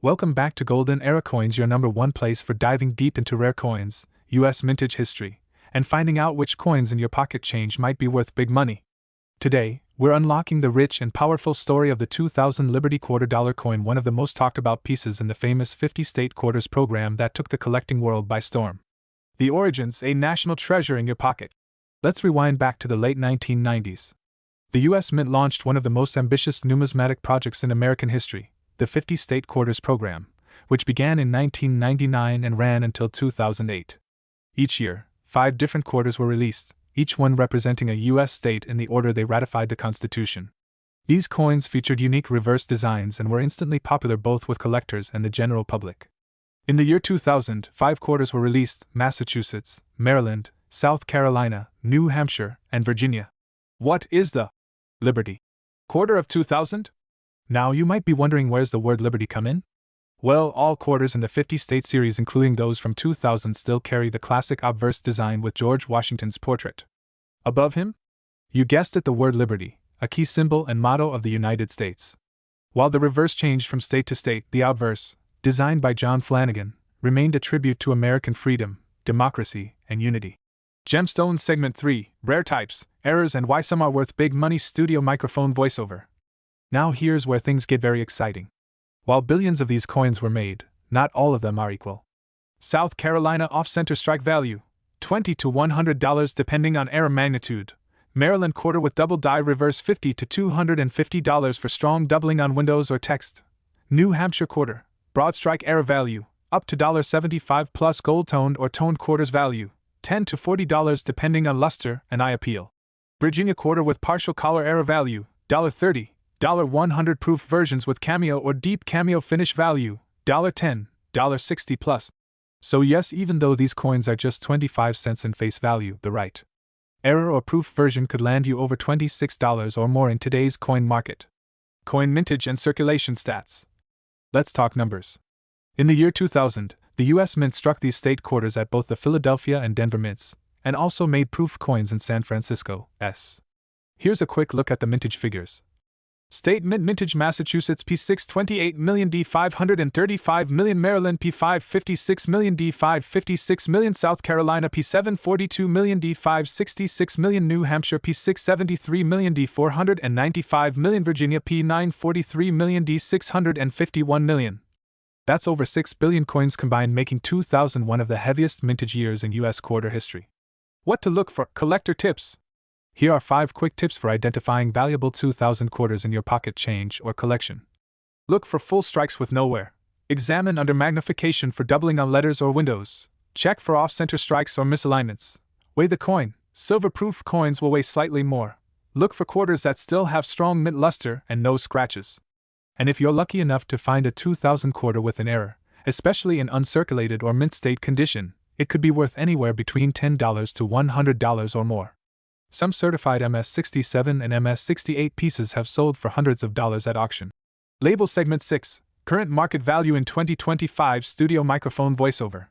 Welcome back to Golden Era Coins, your number one place for diving deep into rare coins, US mintage history, and finding out which coins in your pocket change might be worth big money. Today, we're unlocking the rich and powerful story of the 2000 Liberty $quarter coin, one of the most talked about pieces in the famous 50-state quarters program that took the collecting world by storm. The origins, a national treasure in your pocket. Let's rewind back to the late 1990s. The US Mint launched one of the most ambitious numismatic projects in American history, the 50-state quarters program, which began in 1999 and ran until 2008. Each year, 5 different quarters were released, each one representing a U.S. state in the order they ratified the Constitution. These coins featured unique reverse designs and were instantly popular both with collectors and the general public. In the year 2000, 5 quarters were released: Massachusetts, Maryland, South Carolina, New Hampshire, and Virginia. What is the Liberty quarter of 2000? Now you might be wondering, where's the word Liberty come in? Well, all quarters in the 50-state series, including those from 2000, still carry the classic obverse design with George Washington's portrait above him. You guessed it, the word Liberty, a key symbol and motto of the United States. While the reverse changed from state to state, the obverse, designed by John Flanagan, remained a tribute to American freedom, democracy, and unity. Gemstones Segment 3, Rare Types, Errors, and Why Some Are Worth Big Money. Studio microphone voiceover. Now here's where things get very exciting. While billions of these coins were made, not all of them are equal. South Carolina off-center strike value, $20 to $100 depending on error magnitude. Maryland quarter with double die reverse, $50 to $250 for strong doubling on windows or text. New Hampshire quarter, broad strike error value, up to $75 plus gold-toned or toned quarters value, $10 to $40 depending on luster and eye appeal. Virginia quarter with partial collar error value, $30. $100 proof versions with cameo or deep cameo finish value, $10, $60 plus. So yes, even though these coins are just 25 cents in face value, the right error or proof version could land you over $26 or more in today's coin market. Coin mintage and circulation stats. Let's talk numbers. In the year 2000, the US Mint struck these state quarters at both the Philadelphia and Denver mints, and also made proof coins in San Francisco. Here's a quick look at the mintage figures. State Mint mintage: Massachusetts P6 28 million, D 535 million, Maryland P5 56 million, D 5 56 million, South Carolina P7 42 million, D 5 66 million, New Hampshire P6 73 million, D 495 million, Virginia P9 43 million, D 651 million. That's over 6 billion coins combined, making 2000 one of the heaviest mintage years in US quarter history. What to look for? Collector tips. Here are 5 quick tips for identifying valuable 2000 quarters in your pocket change or collection. Look for full strikes with no wear. Examine under magnification for doubling on letters or windows. Check for off-center strikes or misalignments. Weigh the coin. Silver-proof coins will weigh slightly more. Look for quarters that still have strong mint luster and no scratches. And if you're lucky enough to find a 2000 quarter with an error, especially in uncirculated or mint state condition, it could be worth anywhere between $10 to $100 or more. Some certified MS-67 and MS-68 pieces have sold for hundreds of dollars at auction. Label Segment 6, Current Market Value in 2025. Studio microphone voiceover.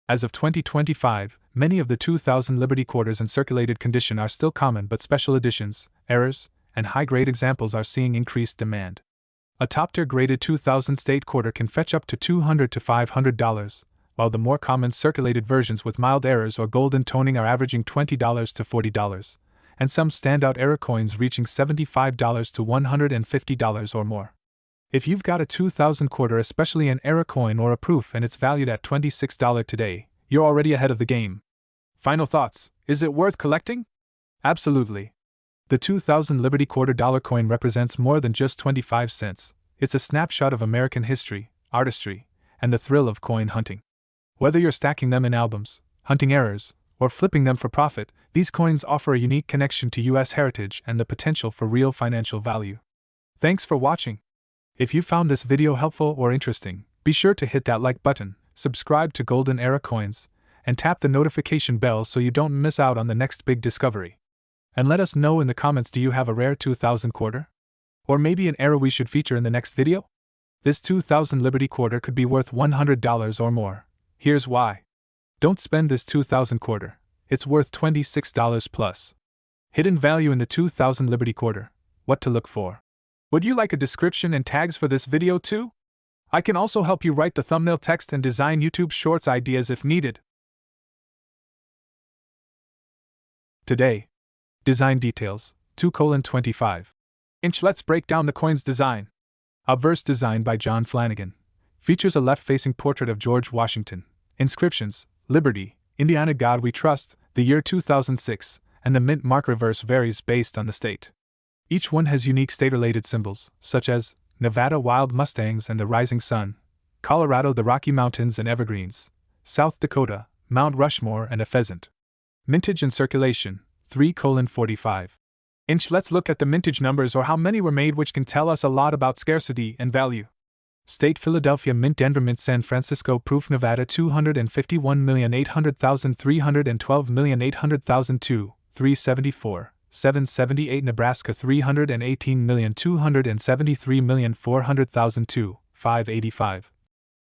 As of 2025, many of the 2000 Liberty quarters in circulated condition are still common, but special editions, errors, and high-grade examples are seeing increased demand. A top-tier graded 2000 state quarter can fetch up to $200 to $500, while the more common circulated versions with mild errors or golden toning are averaging $20 to $40, and some standout error coins reaching $75 to $150 or more. If you've got a 2000 quarter, especially an error coin or a proof, and it's valued at $26 today, you're already ahead of the game. Final thoughts: is it worth collecting? Absolutely. The 2000 Liberty $quarter coin represents more than just 25 cents. It's a snapshot of American history, artistry, and the thrill of coin hunting. Whether you're stacking them in albums, hunting errors, or flipping them for profit, these coins offer a unique connection to US heritage and the potential for real financial value. Thanks for watching. If you found this video helpful or interesting, be sure to hit that like button, subscribe to Golden Era Coins, and tap the notification bell so you don't miss out on the next big discovery. And let us know in the comments, do you have a rare 2000 quarter? Or maybe an error we should feature in the next video? This 2000 Liberty quarter could be worth $100 or more. Here's why. Don't spend this 2000 quarter. It's worth $26 plus. Hidden value in the 2000 Liberty quarter. What to look for. Would you like a description and tags for this video too? I can also help you write the thumbnail text and design YouTube Shorts ideas if needed. Today, design details, 2:25. Let's break down the coin's design. Obverse design by John Flanagan. Features a left-facing portrait of George Washington. Inscriptions, Liberty, Indiana God We Trust, the year 2006, and the mint mark reverse varies based on the state. Each one has unique state-related symbols, such as Nevada Wild Mustangs and the Rising Sun, Colorado the Rocky Mountains and Evergreens, South Dakota, Mount Rushmore and a pheasant. Mintage and circulation, 3:45. Let's look at the mintage numbers or how many were made, which can tell us a lot about scarcity and value. State: Philadelphia Mint, Denver Mint, San Francisco Proof, Nevada 251,800,000, 312,800,000, 374, 778, Nebraska 318,273,400,000, 585.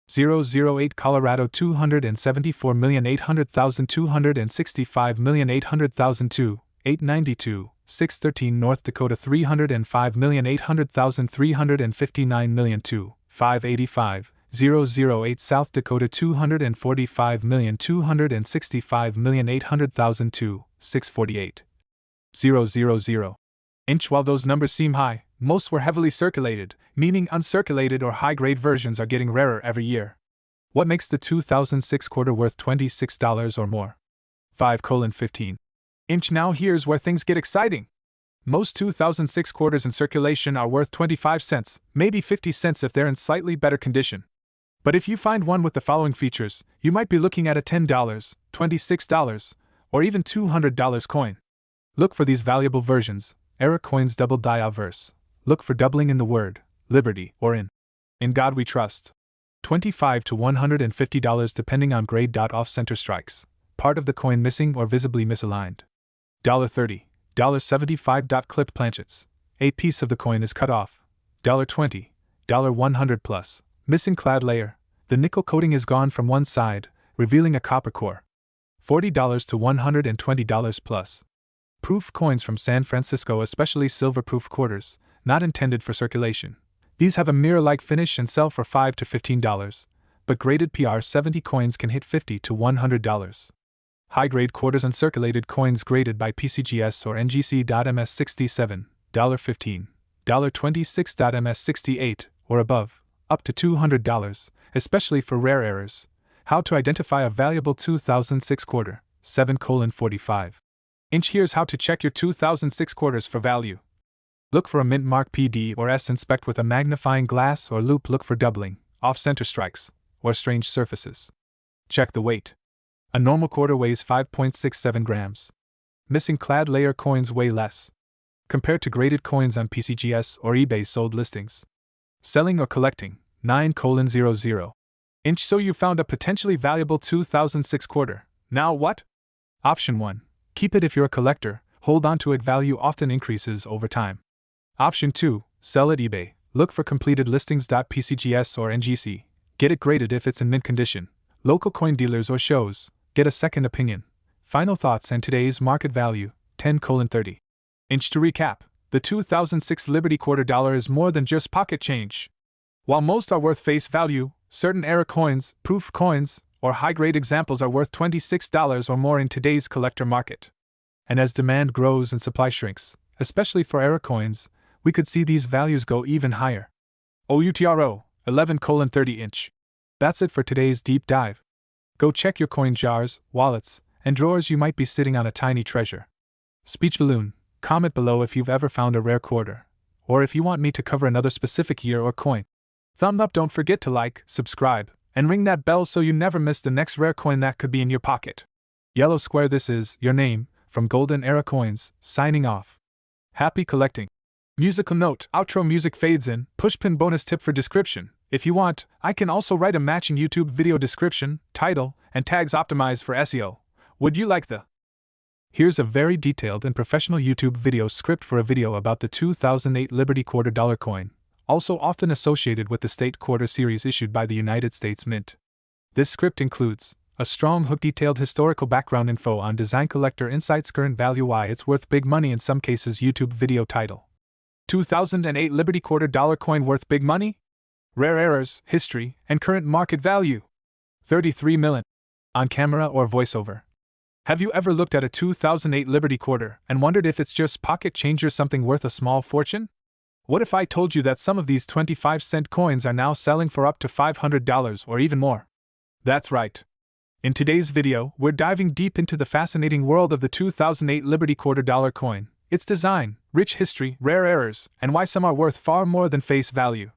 008 Colorado 274,800,000, 265,800,000, 892. 613 North Dakota 305,800,000, 359,000, 585. 008 South Dakota 245,265,800,000, 648. 000. While those numbers seem high, most were heavily circulated, meaning uncirculated or high-grade versions are getting rarer every year. What makes the 2006 quarter worth $26 or more? 5:15. Now here's where things get exciting. Most 2006 quarters in circulation are worth 25 cents, maybe 50 cents if they're in slightly better condition. But if you find one with the following features, you might be looking at a $10, $26, or even $200 coin. Look for these valuable versions, era coins double die obverse. Look for doubling in the word, liberty, or in God we trust. $25 to $150 depending on grade. Off-center strikes, part of the coin missing or visibly misaligned. $30, $75. Clipped planchets, a piece of the coin is cut off. $20, $100 plus, missing clad layer, the nickel coating is gone from one side, revealing a copper core. $40 to $120 plus. Proof coins from San Francisco, especially silver-proof quarters, not intended for circulation. These have a mirror-like finish and sell for $5 to $15, but graded PR70 coins can hit $50 to $100. High-grade quarters uncirculated coins graded by PCGS or NGC.MS $67, $15, $26. MS 68, or above, up to $200, especially for rare errors. How to identify a valuable 2006 quarter, 7:45. Here's how to check your 2006 quarters for value. Look for a mint mark PD or S. Inspect with a magnifying glass or loupe. Look for doubling, off-center strikes, or strange surfaces. Check the weight. A normal quarter weighs 5.67 grams. Missing clad layer coins weigh less. Compared to graded coins on PCGS or eBay sold listings. Selling or collecting, 9:00. So you found a potentially valuable 2006 quarter. Now what? Option 1. Keep it if you're a collector, hold on to it. Value often increases over time. Option 2. Sell at eBay, look for completed listings. PCGS or NGC, get it graded if it's in mint condition. Local coin dealers or shows, get a second opinion. Final thoughts and today's market value, 10:30. To recap, the 2006 Liberty quarter dollar is more than just pocket change. While most are worth face value, certain era coins, proof coins, or high-grade examples are worth $26 or more in today's collector market. And as demand grows and supply shrinks, especially for era coins, we could see these values go even higher. OUTRO, 11:30. That's it for today's deep dive. Go check your coin jars, wallets, and drawers. You might be sitting on a tiny treasure. Speech balloon, comment below if you've ever found a rare quarter, or if you want me to cover another specific year or coin. Thumb up, don't forget to like, subscribe, and ring that bell so you never miss the next rare coin that could be in your pocket. Yellow square, this is your name, from Golden Era Coins, signing off. Happy collecting. Musical note, outro music fades in, pushpin bonus tip for description. If you want, I can also write a matching YouTube video description, title, and tags optimized for SEO. Would you like the? Here's a very detailed and professional YouTube video script for a video about the 2008 Liberty quarter dollar coin, also often associated with the State Quarter series issued by the United States Mint. This script includes a strong hook, detailed historical background info on design, collector insights, current value, why it's worth big money, in some cases YouTube video title. 2008 Liberty quarter dollar coin worth big money? Rare errors, history, and current market value. 33 million. On camera or voiceover. Have you ever looked at a 2008 Liberty quarter and wondered if it's just pocket change or something worth a small fortune? What if I told you that some of these 25-cent coins are now selling for up to $500 or even more? That's right. In today's video, we're diving deep into the fascinating world of the 2008 Liberty quarter-dollar coin, its design, rich history, rare errors, and why some are worth far more than face value.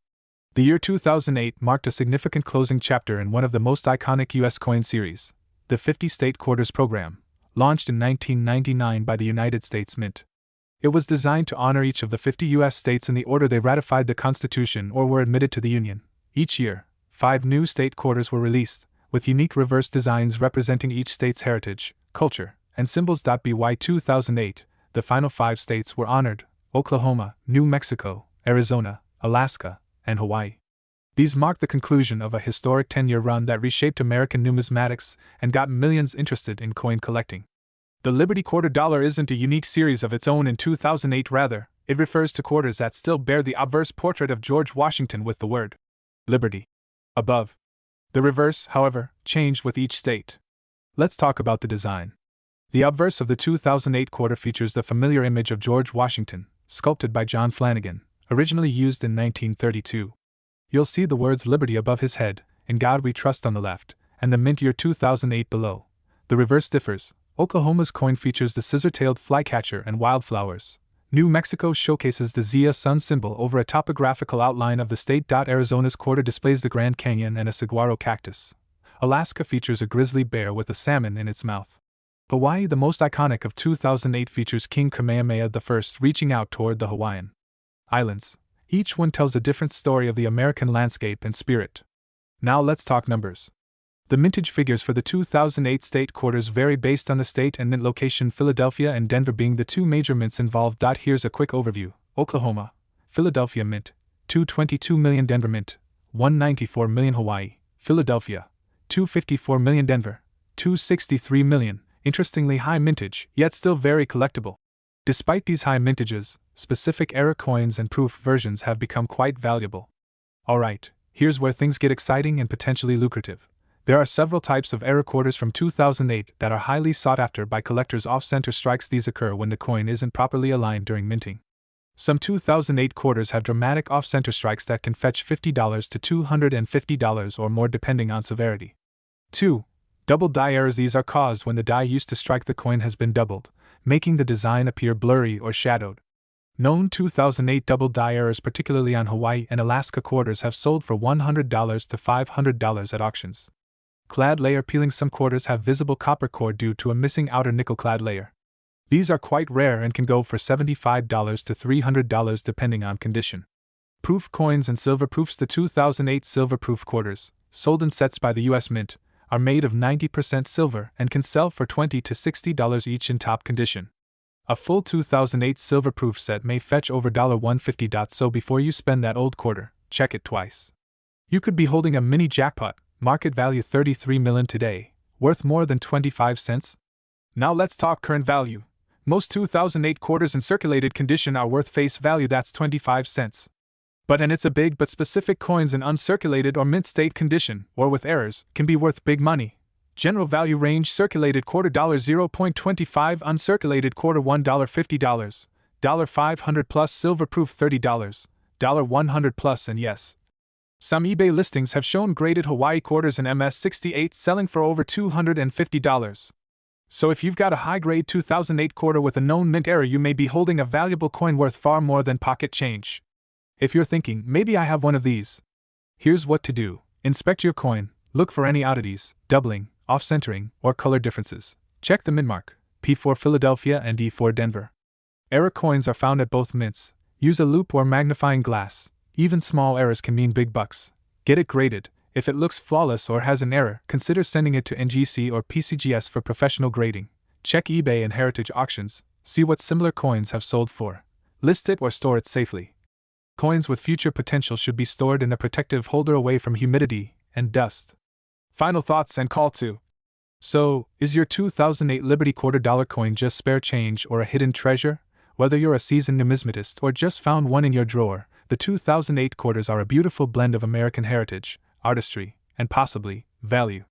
The year 2008 marked a significant closing chapter in one of the most iconic U.S. coin series, the 50 State Quarters program, launched in 1999 by the United States Mint. It was designed to honor each of the 50 U.S. states in the order they ratified the Constitution or were admitted to the Union. Each year, 5 new state quarters were released, with unique reverse designs representing each state's heritage, culture, and symbols. By 2008, the final 5 states were honored: Oklahoma, New Mexico, Arizona, Alaska, and Hawaii. These marked the conclusion of a historic 10-year run that reshaped American numismatics and got millions interested in coin collecting. The Liberty quarter dollar isn't a unique series of its own in 2008, rather, it refers to quarters that still bear the obverse portrait of George Washington with the word Liberty above. The reverse, however, changed with each state. Let's talk about the design. The obverse of the 2008 quarter features the familiar image of George Washington, sculpted by John Flanagan, originally used in 1932. You'll see the words Liberty above his head, In God We Trust on the left, and the Mint Year 2008 below. The reverse differs. Oklahoma's coin features the scissor-tailed flycatcher and wildflowers. New Mexico showcases the Zia sun symbol over a topographical outline of the state. Arizona's quarter displays the Grand Canyon and a saguaro cactus. Alaska features a grizzly bear with a salmon in its mouth. Hawaii, the most iconic of 2008, features King Kamehameha I reaching out toward the Hawaiian Islands. Each one tells a different story of the American landscape and spirit. Now let's talk numbers. The mintage figures for the 2008 state quarters vary based on the state and mint location, Philadelphia and Denver being the 2 major mints involved. Here's a quick overview. Oklahoma, Philadelphia Mint, 222 million. Denver Mint, 194 million. Hawaii, Philadelphia, 254 million. Denver, 263 million. Interestingly high mintage, yet still very collectible. Despite these high mintages, specific error coins and proof versions have become quite valuable. Alright, here's where things get exciting and potentially lucrative. There are several types of error quarters from 2008 that are highly sought after by collectors. Off-center strikes. These occur when the coin isn't properly aligned during minting. Some 2008 quarters have dramatic off-center strikes that can fetch $50 to $250 or more depending on severity. 2. Double die errors. These are caused when the die used to strike the coin has been doubled, making the design appear blurry or shadowed. Known 2008 double die errors, particularly on Hawaii and Alaska quarters, have sold for $100 to $500 at auctions. Clad layer peeling. Some quarters have visible copper core due to a missing outer nickel-clad layer. These are quite rare and can go for $75 to $300 depending on condition. Proof coins and silver proofs. The 2008 silver proof quarters, sold in sets by the U.S. Mint, are made of 90% silver and can sell for $20 to $60 each in top condition. A full 2008 silver proof set may fetch over $150. So before you spend that old quarter, check it twice. You could be holding a mini jackpot. Market value $33 million today, worth more than 25 cents. Now let's talk current value. Most 2008 quarters in circulated condition are worth face value, that's 25 cents. And it's a big but specific coins in uncirculated or mint state condition, or with errors, can be worth big money. General value range: circulated quarter $0.25, uncirculated quarter $1.50, $500 plus, silver proof $30, $100 plus, and yes, some eBay listings have shown graded Hawaii quarters in MS68 selling for over $250. So if you've got a high-grade 2008 quarter with a known mint error, you may be holding a valuable coin worth far more than pocket change. If you're thinking, maybe I have one of these, here's what to do. Inspect your coin, look for any oddities, doubling, off-centering, or color differences. Check the mint mark, P4 Philadelphia and E4 Denver. Error coins are found at both mints. Use a loupe or magnifying glass. Even small errors can mean big bucks. Get it graded. If it looks flawless or has an error, consider sending it to NGC or PCGS for professional grading. Check eBay and heritage auctions. See what similar coins have sold for. List it or store it safely. Coins with future potential should be stored in a protective holder away from humidity and dust. Final thoughts and call to. So, is your 2008 Liberty quarter-dollar coin just spare change or a hidden treasure? Whether you're a seasoned numismatist or just found one in your drawer, The 2008 quarters are a beautiful blend of American heritage, artistry, and possibly value.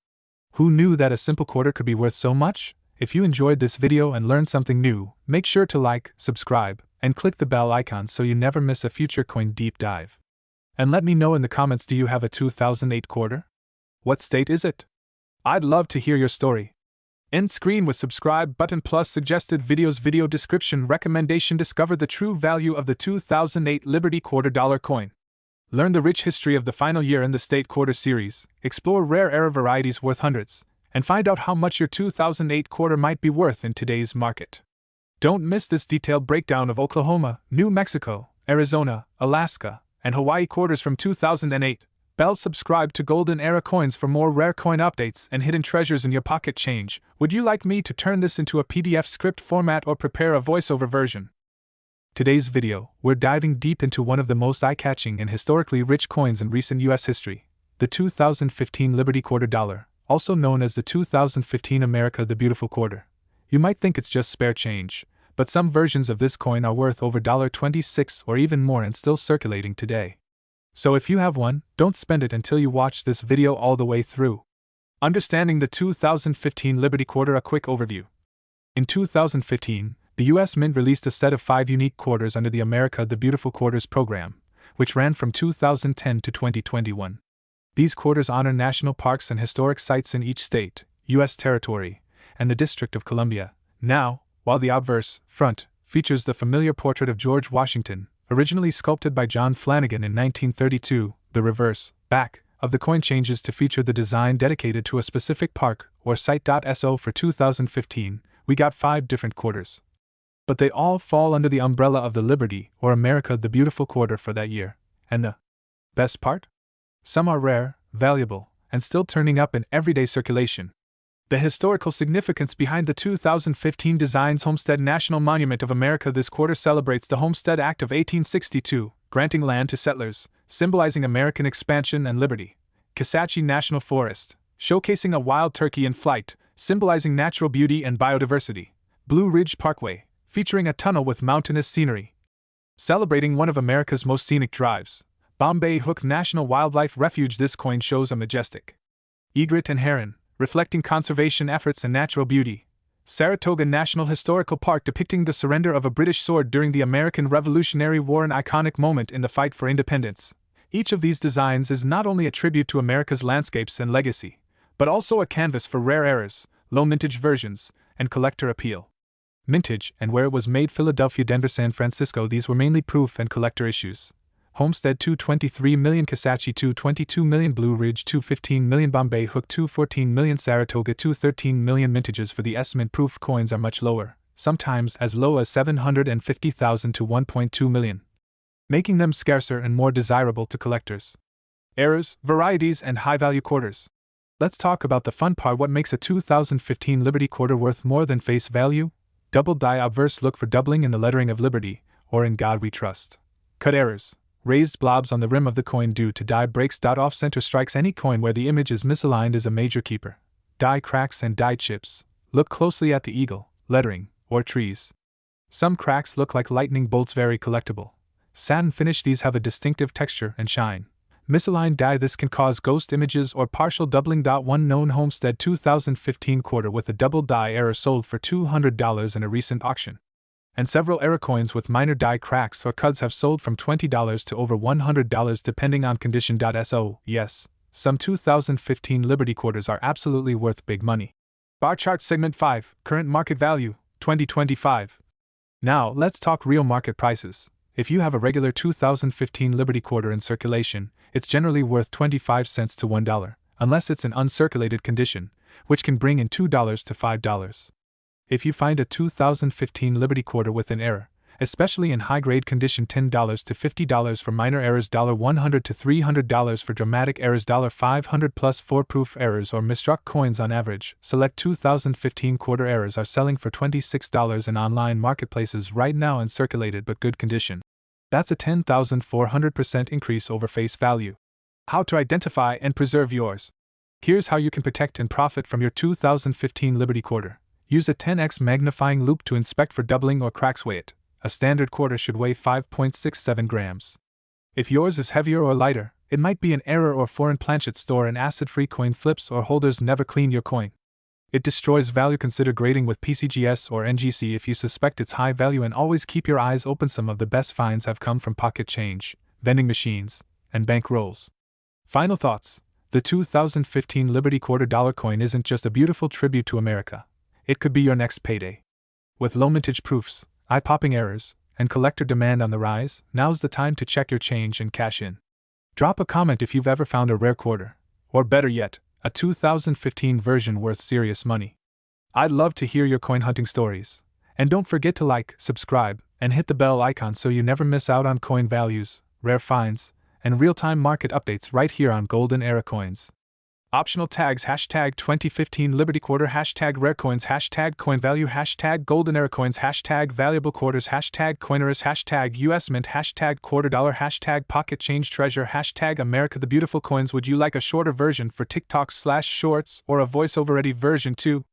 Who knew that a simple quarter could be worth so much? If you enjoyed this video and learned something new, make sure to like, subscribe, and click the bell icon so you never miss a future coin deep dive. And let me know in the comments, do you have a 2008 quarter? What state is it? I'd love to hear your story. End screen with subscribe button plus suggested videos. Video description recommendation. Discover the true value of the 2008 Liberty quarter dollar coin. Learn the rich history of the final year in the state quarter series, explore rare era varieties worth hundreds, and find out how much your 2008 quarter might be worth in today's market. Don't miss this detailed breakdown of Oklahoma, New Mexico, Arizona, Alaska, and Hawaii quarters from 2008. Subscribe to Golden Era Coins for more rare coin updates and hidden treasures in your pocket change. Would you like me to turn this into a PDF script format or prepare a voiceover version? Today's video, we're diving deep into one of the most eye-catching and historically rich coins in recent U.S. history, the 2015 Liberty quarter dollar, also known as the 2015 America the Beautiful quarter. You might think it's just spare change, but some versions of this coin are worth over $26 or even more and still circulating today. So if you have one, don't spend it until you watch this video all the way through. Understanding the 2015 Liberty quarter. A quick overview. In 2015, the U.S. Mint released a set of 5 unique quarters under the America the Beautiful Quarters program, which ran from 2010 to 2021. These quarters honor national parks and historic sites in each state, U.S. territory, and the District of Columbia. Now, while the obverse, front, features the familiar portrait of George Washington, originally sculpted by John Flanagan in 1932, the reverse, back, of the coin changes to feature the design dedicated to a specific park or site. So for 2015, we got 5 different quarters. But they all fall under the umbrella of the Liberty or America the Beautiful quarter for that year. And the best part? Some are rare, valuable, and still turning up in everyday circulation. The historical significance behind the 2015 design's Homestead National Monument of America. This quarter celebrates the Homestead Act of 1862, granting land to settlers, symbolizing American expansion and liberty. Kisatchie National Forest, showcasing a wild turkey in flight, symbolizing natural beauty and biodiversity. Blue Ridge Parkway, featuring a tunnel with mountainous scenery, celebrating one of America's most scenic drives. Bombay Hook National Wildlife Refuge. This coin shows a majestic egret and heron, reflecting conservation efforts and natural beauty. Saratoga National Historical Park, depicting the surrender of a British sword during the American Revolutionary War, an iconic moment in the fight for independence. Each of these designs is not only a tribute to America's landscapes and legacy, but also a canvas for rare eras, low mintage versions, and collector appeal. Mintage and where it was made: Philadelphia, Denver, San Francisco. These were mainly proof and collector issues. Homestead 223 million, Kisatchie 222 million, Blue Ridge 215 million, Bombay Hook 214 million, Saratoga 213 million. Mintages for the S-Mint proof coins are much lower, sometimes as low as 750,000 to 1.2 million, making them scarcer and more desirable to collectors. Errors, varieties, and high-value quarters. Let's talk about the fun part. What makes a 2015 Liberty quarter worth more than face value? Double die obverse. Look for doubling in the lettering of Liberty, or In God We Trust. Cut errors. Raised blobs on the rim of the coin due to die breaks. Off-center strikes. Any coin where the image is misaligned is a major keeper. Die cracks and die chips. Look closely at the eagle, lettering, or trees. Some cracks look like lightning bolts. Very collectible. Satin finish. These have a distinctive texture and shine. Misaligned die. This can cause ghost images or partial doubling. One known Homestead 2015 quarter with a double die error sold for $200 in a recent auction. And several error coins with minor die cracks or cuts have sold from $20 to over $100 depending on condition. So, yes, some 2015 Liberty quarters are absolutely worth big money. Bar chart segment 5, current market value, 2025. Now, let's talk real market prices. If you have a regular 2015 Liberty quarter in circulation, it's generally worth 25 cents to $1, unless it's in uncirculated condition, which can bring in $2 to $5. If you find a 2015 Liberty quarter with an error, especially in high-grade condition, $10 to $50 for minor errors, $100 to $300 for dramatic errors, $500 plus for proof errors or misstruck coins on average. Select 2015 quarter errors are selling for $26 in online marketplaces right now in circulated but good condition. That's a 10,400% increase over face value. How to identify and preserve yours. Here's how you can protect and profit from your 2015 Liberty quarter. Use a 10x magnifying loupe to inspect for doubling or cracks. Weigh it. A standard quarter should weigh 5.67 grams. If yours is heavier or lighter, it might be an error or foreign planchet store and acid-free coin flips or holders never clean your coin. It destroys value. Consider grading with PCGS or NGC if you suspect its high value, and always keep your eyes open. Some of the best finds have come from pocket change, vending machines, and bank rolls. Final thoughts. The 2015 Liberty $quarter coin isn't just a beautiful tribute to America. It could be your next payday. With low mintage proofs, eye-popping errors, and collector demand on the rise, now's the time to check your change and cash in. Drop a comment if you've ever found a rare quarter, or better yet, a 2015 version worth serious money. I'd love to hear your coin hunting stories. And don't forget to like, subscribe, and hit the bell icon so you never miss out on coin values, rare finds, and real-time market updates right here on Golden Era Coins. Optional tags: hashtag 2015 Liberty Quarter, hashtag rare coins, hashtag coin value, hashtag Golden Era Coins, hashtag valuable quarters, hashtag coinerous, hashtag US Mint, hashtag $quarter, hashtag pocket change treasure, hashtag America the Beautiful Coins. Would you like a shorter version for TikTok/Shorts or a voice-over ready version too?